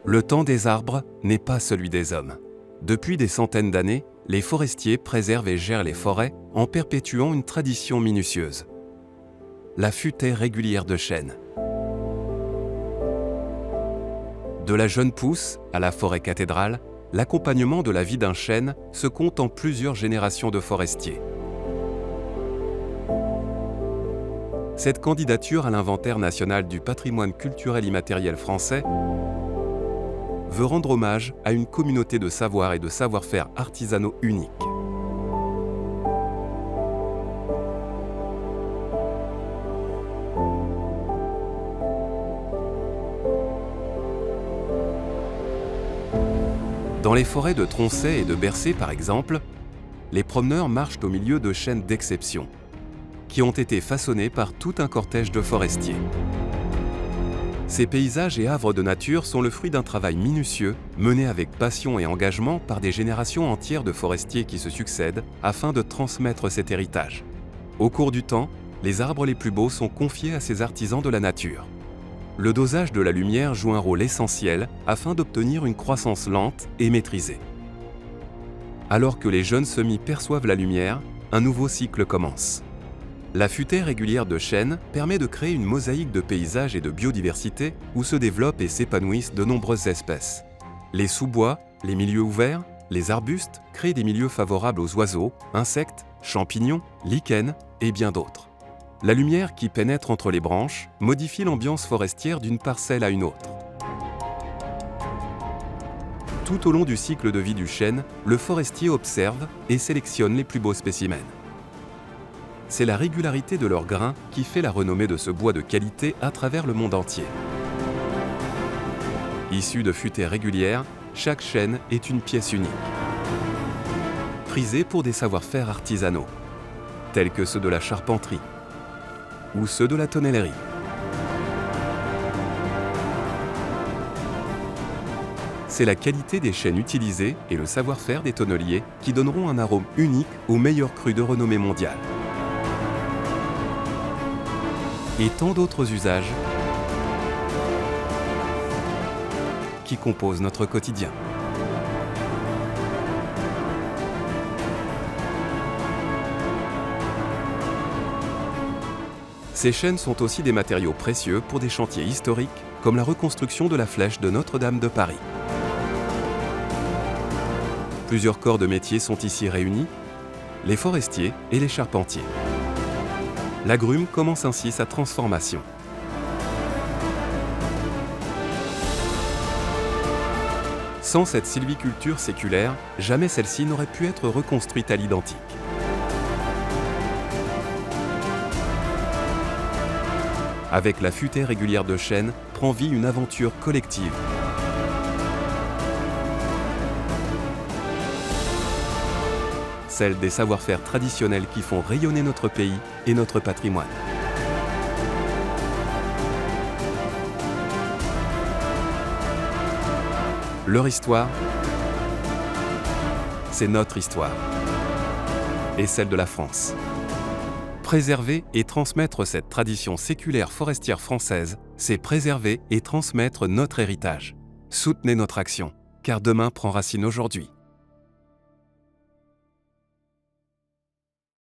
Le temps des arbres n'est pas celui des hommes. Depuis des centaines d'années, les forestiers préservent et gèrent les forêts en perpétuant une tradition minutieuse. La futaie régulière de chênes. De la jeune pousse à la forêt cathédrale, l'accompagnement de la vie d'un chêne se compte en plusieurs générations de forestiers. Cette candidature à l'inventaire national du patrimoine culturel immatériel français veut rendre hommage à une communauté de savoir et de savoir-faire artisanaux uniques. Dans les forêts de Tronchet et de Bercé, par exemple, les promeneurs marchent au milieu de chênes d'exception, qui ont été façonnés par tout un cortège de forestiers. Ces paysages et havres de nature sont le fruit d'un travail minutieux, mené avec passion et engagement par des générations entières de forestiers qui se succèdent afin de transmettre cet héritage. Au cours du temps, les arbres les plus beaux sont confiés à ces artisans de la nature. Le dosage de la lumière joue un rôle essentiel afin d'obtenir une croissance lente et maîtrisée. Alors que les jeunes semis perçoivent la lumière, un nouveau cycle commence. La futaie régulière de chênes permet de créer une mosaïque de paysages et de biodiversité où se développent et s'épanouissent de nombreuses espèces. Les sous-bois, les milieux ouverts, les arbustes créent des milieux favorables aux oiseaux, insectes, champignons, lichens et bien d'autres. La lumière qui pénètre entre les branches modifie l'ambiance forestière d'une parcelle à une autre. Tout au long du cycle de vie du chêne, le forestier observe et sélectionne les plus beaux spécimens. C'est la régularité de leurs grains qui fait la renommée de ce bois de qualité à travers le monde entier. Issu de futaies régulières, chaque chêne est une pièce unique. Prisé pour des savoir-faire artisanaux, tels que ceux de la charpenterie ou ceux de la tonnellerie. C'est la qualité des chênes utilisés et le savoir-faire des tonneliers qui donneront un arôme unique aux meilleurs crus de renommée mondiale. Et tant d'autres usages qui composent notre quotidien. Ces chênes sont aussi des matériaux précieux pour des chantiers historiques comme la reconstruction de la flèche de Notre-Dame de Paris. Plusieurs corps de métier sont ici réunis, les forestiers et les charpentiers. L'agrume commence ainsi sa transformation. Sans cette sylviculture séculaire, jamais celle-ci n'aurait pu être reconstruite à l'identique. Avec la futaie régulière de chênes, prend vie une aventure collective. Celle des savoir-faire traditionnels qui font rayonner notre pays et notre patrimoine. Leur histoire, c'est notre histoire et celle de la France. Préserver et transmettre cette tradition séculaire forestière française, c'est préserver et transmettre notre héritage. Soutenez notre action, car demain prend racine aujourd'hui.